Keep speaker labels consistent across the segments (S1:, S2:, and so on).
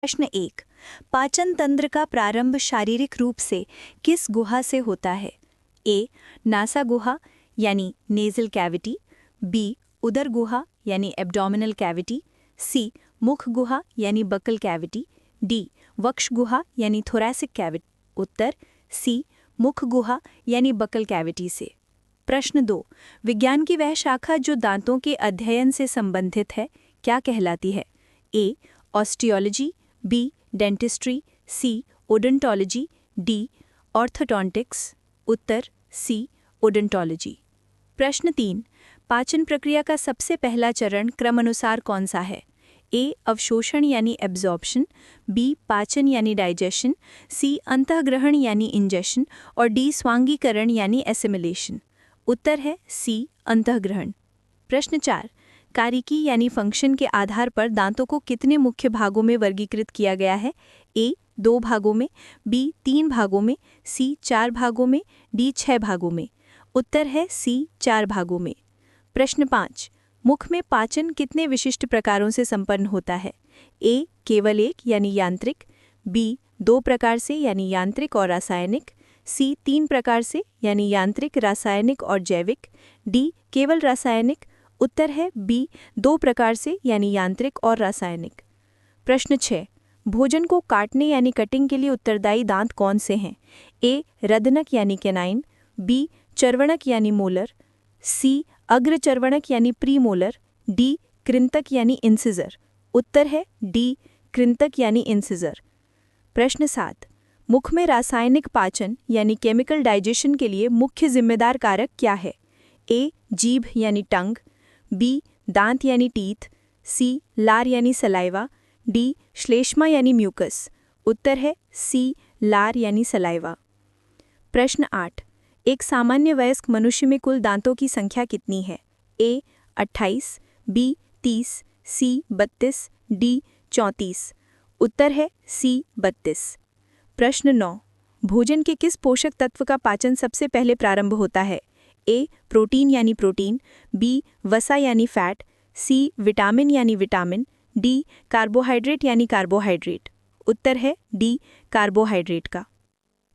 S1: प्रश्न 1। पाचन तंत्र का प्रारंभ शारीरिक रूप से किस गुहा से होता है? ए नासा गुहा यानी नेजल कैविटी, बी उदर गुहा यानी एब्डोमिनल कैविटी, सी मुख गुहा यानी बकल कैविटी, डी वक्ष गुहा यानी थोरैसिक कैविटी। उत्तर सी मुख गुहा यानी बकल कैविटी से। प्रश्न 2। विज्ञान की वह शाखा जो दांतों के अध्ययन से संबंधित है क्या कहलाती है? ए ऑस्टियोलॉजी, बी डेंटिस्ट्री, सी ओडोंटोलॉजी, डी ऑर्थोडोंटिक्स। उत्तर सी ओडोंटोलॉजी। प्रश्न 3। पाचन प्रक्रिया का सबसे पहला चरण क्रमानुसार कौन सा है? ए अवशोषण यानी एब्जॉर्प्शन, बी पाचन यानी डाइजेशन, सी अंतःग्रहण यानी इंजेशन और डी स्वांगीकरण यानी एसिमिलेशन। उत्तर है सी अंतःग्रहण। प्रश्न 4। कारिकी यानी फंक्शन के आधार पर दांतों को कितने मुख्य भागों में वर्गीकृत किया गया है? ए 2 भागों में, बी 3 भागों में, सी 4 भागों में, डी 6 भागों में। उत्तर है सी 4 भागों में। प्रश्न 5। मुख में पाचन कितने विशिष्ट प्रकारों से संपन्न होता है? ए केवल एक यानी यांत्रिक, बी 2 प्रकार से यानी यांत्रिक और रासायनिक, सी 3 प्रकार से यानी यांत्रिक, रासायनिक और जैविक, डी केवल रासायनिक। उत्तर है बी 2 प्रकार से यानी यांत्रिक और रासायनिक। प्रश्न 6। भोजन को काटने यानी कटिंग के लिए उत्तरदायी दांत कौन से हैं? ए रदनक यानी कैनाइन, बी चर्वणक यानी मोलर, सी अग्रचर्वणक यानी प्रीमोलर, डी कृंतक यानी इंसिजर। उत्तर है डी कृंतक यानी इंसिजर। प्रश्न 7। मुख में रासायनिक पाचन यानी केमिकल डाइजेशन के लिए मुख्य जिम्मेदार कारक क्या है? ए जीभ यानी टंग, बी दांत यानी टीथ, सी लार यानी सलाइवा, डी श्लेष्मा यानी म्यूकस। उत्तर है सी लार यानी सलाइवा। प्रश्न 8। एक सामान्य वयस्क मनुष्य में कुल दांतों की संख्या कितनी है? ए 28, बी 30, सी 32, डी 34। उत्तर है सी 32। प्रश्न 9। भोजन के किस पोषक तत्व का पाचन सबसे पहले प्रारंभ होता है? ए प्रोटीन यानी प्रोटीन, बी वसा यानी फैट, सी विटामिन यानी विटामिन, डी कार्बोहाइड्रेट यानी कार्बोहाइड्रेट। उत्तर है डी कार्बोहाइड्रेट का।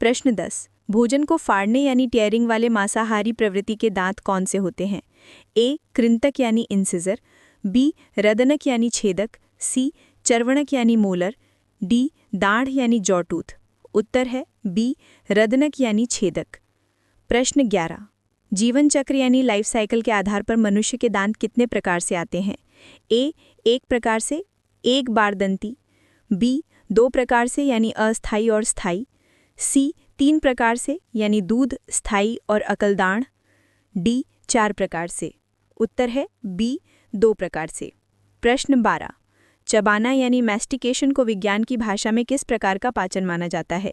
S1: प्रश्न 10। भोजन को फाड़ने यानी टेयरिंग वाले मांसाहारी प्रवृत्ति के दांत कौन से होते हैं? ए कृंतक यानी इंसिजर, बी रदनक यानी छेदक, सी चर्वणक यानी मोलर, डी दाढ़ यानी जॉटूथ। उत्तर है बी रदनक यानी छेदक। प्रश्न 11। जीवन चक्र यानी लाइफ साइकिल के आधार पर मनुष्य के दांत कितने प्रकार से आते हैं? ए 1 प्रकार से एक बार दंती, बी 2 प्रकार से यानी अस्थाई और स्थाई, सी 3 प्रकार से यानी दूध, स्थाई और अकलदाण, डी 4 प्रकार से। उत्तर है बी 2 प्रकार से। प्रश्न 12। चबाना यानी मैस्टिकेशन को विज्ञान की भाषा में किस प्रकार का पाचन माना जाता है?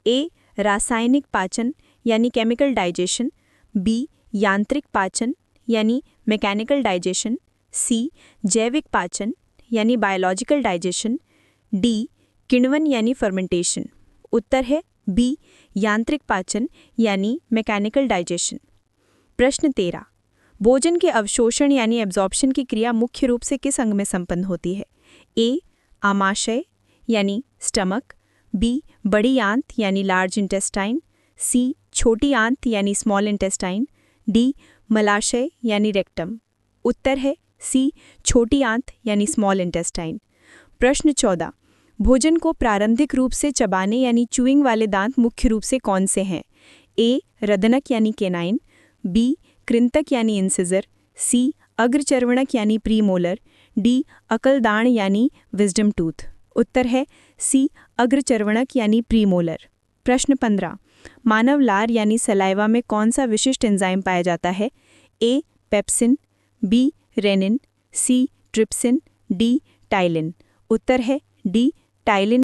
S1: ए रासायनिक पाचन यानी केमिकल डाइजेशन, बी यांत्रिक पाचन यानी मैकेनिकल डाइजेशन, सी जैविक पाचन यानी बायोलॉजिकल डाइजेशन, डी किण्वन यानी फर्मेंटेशन। उत्तर है बी यांत्रिक पाचन यानी मैकेनिकल डाइजेशन। प्रश्न 13। भोजन के अवशोषण यानी एब्जॉर्प्शन की क्रिया मुख्य रूप से किस अंग में संपन्न होती है? ए आमाशय यानी स्टमक, बी बड़ी आंत यानी लार्ज इंटेस्टाइन, सी छोटी आंत यानी स्मॉल इंटेस्टाइन, डी मलाशय यानी रेक्टम। उत्तर है सी छोटी आंत यानी स्मॉल इंटेस्टाइन। प्रश्न 14। भोजन को प्रारंभिक रूप से चबाने यानी च्यूइंग वाले दांत मुख्य रूप से कौन से हैं? ए रदनक यानी केनाइन, बी कृंतक यानी इंसिजर, सी अग्रचर्वणक यानी प्रीमोलर, डी अकलदाण यानी विजडम टूथ। उत्तर है सी अग्रचर्वणक यानी प्रीमोलर। प्रश्न 15। मानव लार यानी सलाइवा में कौन सा विशिष्ट एंजाइम पाया जाता है? ए पेप्सिन, बी रेनिन, सी ट्रिप्सिन, डी टाइलिन। उत्तर है डी टाइलिन।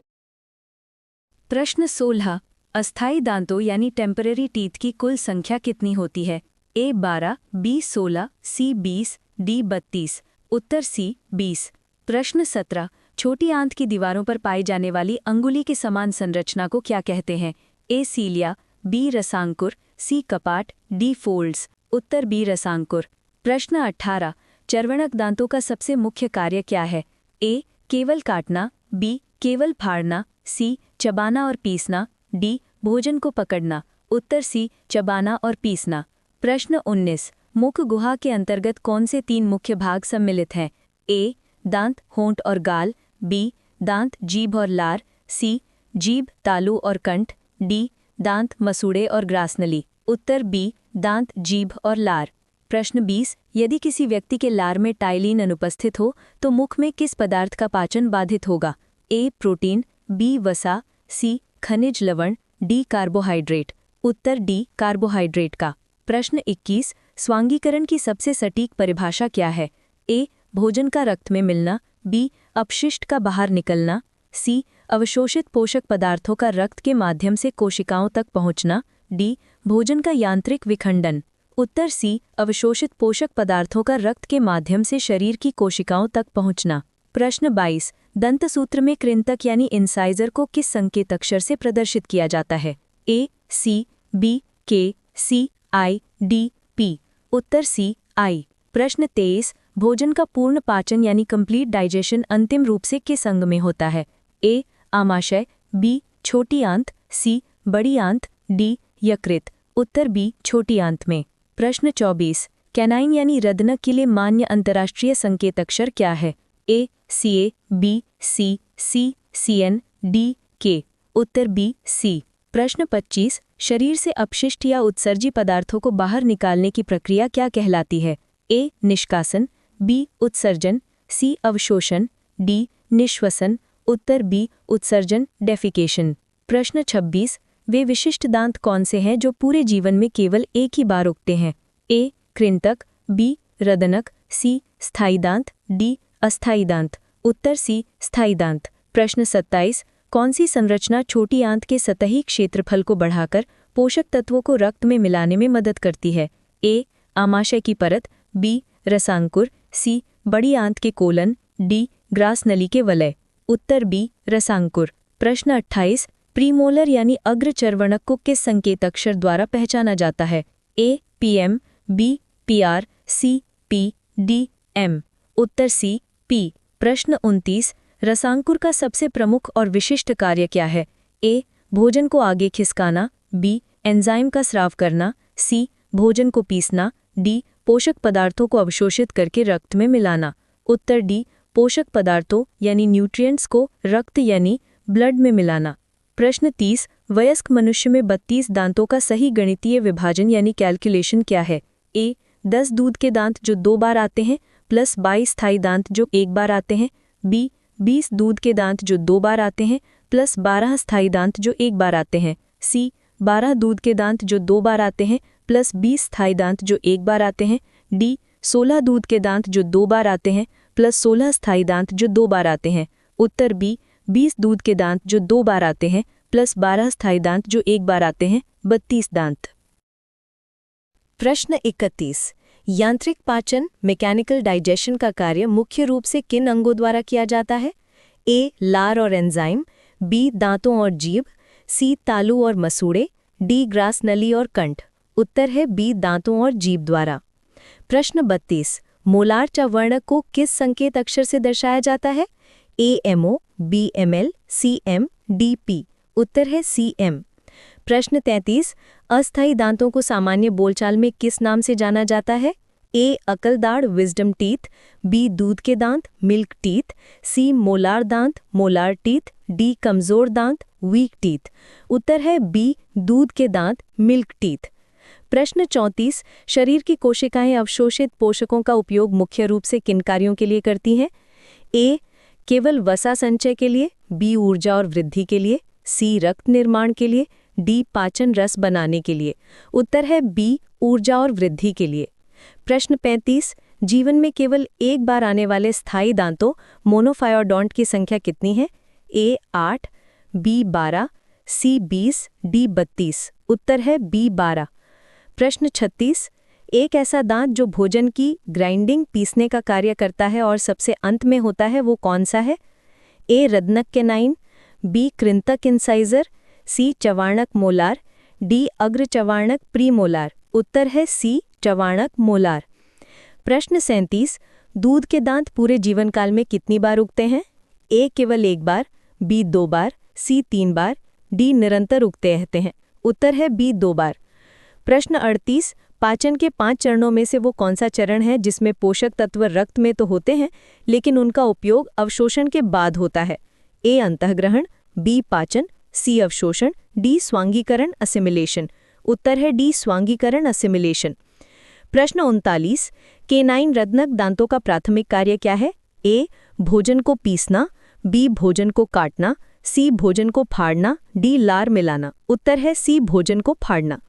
S1: प्रश्न 16। अस्थायी दांतों यानी टेम्पररी टीथ की कुल संख्या कितनी होती है? ए 12, बी 16, सी 20, डी 32। उत्तर सी 20। प्रश्न 17। छोटी आंत की दीवारों पर पाई जाने वाली अंगुली की समान संरचना को क्या कहते हैं? ए सीलिया, बी रसांकुर, सी कपाट, डी फोल्ड्स। उत्तर बी रसांकुर। प्रश्न 18। चर्वणक दांतों का सबसे मुख्य कार्य क्या है? ए केवल काटना, बी केवल फाड़ना, सी चबाना और पीसना, डी भोजन को पकड़ना। उत्तर सी चबाना और पीसना। प्रश्न 19 मुख गुहा के अंतर्गत कौन से 3 मुख्य भाग सम्मिलित हैं? ए दांत, होंठ और गाल, बी दांत, जीभ और लार, सी जीभ, तालू और कंठ, डी दांत, मसूड़े और ग्रासनली। उत्तर बी दांत, जीभ और लार। प्रश्न 20 यदि किसी व्यक्ति के लार में टाइलिन अनुपस्थित हो तो मुख में किस पदार्थ का पाचन बाधित होगा? ए प्रोटीन, बी वसा, सी खनिज लवण, डी कार्बोहाइड्रेट। उत्तर डी कार्बोहाइड्रेट का। प्रश्न 21 स्वांगीकरण की सबसे सटीक परिभाषा क्या है? ए भोजन का रक्त में मिलना, बी अपशिष्ट का बाहर निकलना, सी अवशोषित पोषक पदार्थों का रक्त के माध्यम से कोशिकाओं तक पहुंचना, डी भोजन का यांत्रिक विखंडन। उत्तर सी अवशोषित पोषक पदार्थों का रक्त के माध्यम से शरीर की कोशिकाओं तक पहुंचना। प्रश्न 22 दंतसूत्र में कृंतक यानी इंसाइजर को किस संकेत अक्षर से प्रदर्शित किया जाता है? ए सी, बी के, सी आई, डी पी। उत्तर सी आई। प्रश्न 23 भोजन का पूर्ण पाचन यानी कंप्लीट डाइजेशन अंतिम रूप से किस अंग में होता है? ए आमाशय, बी छोटी आंत, सी बड़ी आंत, डी यकृत। उत्तर बी छोटी आंत में। प्रश्न 24 कैनाइन यानी रदनक के लिए मान्य अंतर्राष्ट्रीय संकेत अक्षर क्या है? ए सी ए, बी सी, सी सी एन, डी के। उत्तर बी सी। प्रश्न 25 शरीर से अपशिष्ट या उत्सर्जी पदार्थों को बाहर निकालने की प्रक्रिया क्या कहलाती है? ए निष्कासन, बी उत्सर्जन, सी अवशोषण, डी निश्वसन। उत्तर बी उत्सर्जन डेफिकेशन। प्रश्न 26 वे विशिष्ट दांत कौन से हैं जो पूरे जीवन में केवल एक ही बार उगते हैं? ए कृंतक, बी रदनक, सी स्थायी दांत, डी अस्थायी दांत। उत्तर सी स्थायी दांत। प्रश्न 27 कौन सी संरचना छोटी आंत के सतही क्षेत्रफल को बढ़ाकर पोषक तत्वों को रक्त में मिलाने में मदद करती है? ए आमाशय की परत, बी रसांकुर, सी बड़ी आंत के कोलन, डी ग्रास नली के वलय। उत्तर बी रसांकुर। प्रश्न 28 प्रीमोलर यानी अग्रचर्वणक को किस संकेत अक्षर द्वारा पहचाना जाता है? A PM, B PR, C P, D M. उत्तर सी पी। प्रश्न 29 रसांकुर का सबसे प्रमुख और विशिष्ट कार्य क्या है? ए भोजन को आगे खिसकाना, बी एंजाइम का स्राव करना, सी भोजन को पीसना, डी पोषक पदार्थों को अवशोषित करके रक्त में मिलाना। उत्तर डी पोषक पदार्थों यानी न्यूट्रिएंट्स को रक्त यानी ब्लड में मिलाना। प्रश्न 30 वयस्क मनुष्य में 32 दांतों का सही गणितीय विभाजन यानी कैलकुलेशन क्या है? ए 10 दूध के दांत जो 2 बार आते हैं प्लस 22 स्थायी दांत जो 1 बार आते हैं, बी 20 दूध के दांत जो 2 बार आते हैं प्लस 12 स्थायी दांत जो 1 बार आते हैं, सी 12 दूध के दांत जो 2 बार आते हैं प्लस 20 स्थायी दांत जो 1 बार आते हैं, डी 16 दूध के दांत जो 2 बार आते हैं प्लस 16 स्थायी दांत जो 2 बार आते हैं। उत्तर बी 20 दूध के दांत जो 2 बार आते हैं प्लस 12 स्थायी दांत जो 1 बार आते हैं, 32 दांत। प्रश्न 31 यांत्रिक पाचन मैकेनिकल डाइजेशन का कार्य मुख्य रूप से किन अंगों द्वारा किया जाता है? ए लार और एंजाइम, बी दांतों और जीभ, सी तालू और मसूड़े, डी ग्रास नली और कंठ। उत्तर है बी दांतों और जीभ द्वारा। प्रश्न 32 मोलार चवर्णक को किस संकेत अक्षर से दर्शाया जाता है? A MO, B ML, C M, D P. उत्तर है सी एम। प्रश्न 33 अस्थायी दांतों को सामान्य बोलचाल में किस नाम से जाना जाता है? ए अकलदाढ़ विजडम टीथ, बी दूध के दांत मिल्क टीथ, सी मोलार दांत मोलार टीथ, डी कमजोर दांत वीक टीथ। उत्तर है बी दूध के दांत मिल्क टीथ। प्रश्न 34 शरीर की कोशिकाएं अवशोषित पोषकों का उपयोग मुख्य रूप से किन कार्यों के लिए करती हैं? ए केवल वसा संचय के लिए, बी ऊर्जा और वृद्धि के लिए, सी रक्त निर्माण के लिए, डी पाचन रस बनाने के लिए। उत्तर है बी ऊर्जा और वृद्धि के लिए। प्रश्न 35 जीवन में केवल एक बार आने वाले स्थायी दांतों मोनोफायोडोंट की संख्या कितनी है? ए 8, बी 12, सी 20, डी 32। उत्तर है बी 12। प्रश्न 36 एक ऐसा दांत जो भोजन की ग्राइंडिंग पीसने का कार्य करता है और सबसे अंत में होता है वो कौन सा है? ए रदनक कैनाइन, बी कृंतक इंसाइजर, सी चवाणक मोलार, डी अग्र चवाणक प्रीमोलार। उत्तर है सी चवाणक मोलार। प्रश्न 37 दूध के दांत पूरे जीवन काल में कितनी बार उगते हैं? ए केवल एक बार,
S2: बी 2 बार, सी 3 बार, डी निरंतर उगते रहते हैं। उत्तर है बी 2 बार। प्रश्न 38, पाचन के 5 चरणों में से वो कौन सा चरण है जिसमें पोषक तत्व रक्त में तो होते हैं लेकिन उनका उपयोग अवशोषण के बाद होता है? ए अंतःग्रहण, बी पाचन, सी अवशोषण, डी स्वांगीकरण असिमिलेशन। उत्तर है डी स्वांगीकरण असिमिलेशन। प्रश्न 39, केनाइन रत्नक दांतों का प्राथमिक कार्य क्या है? ए भोजन को पीसना, बी भोजन को काटना, सी भोजन को फाड़ना, डी लार मिलाना। उत्तर है सी भोजन को फाड़ना।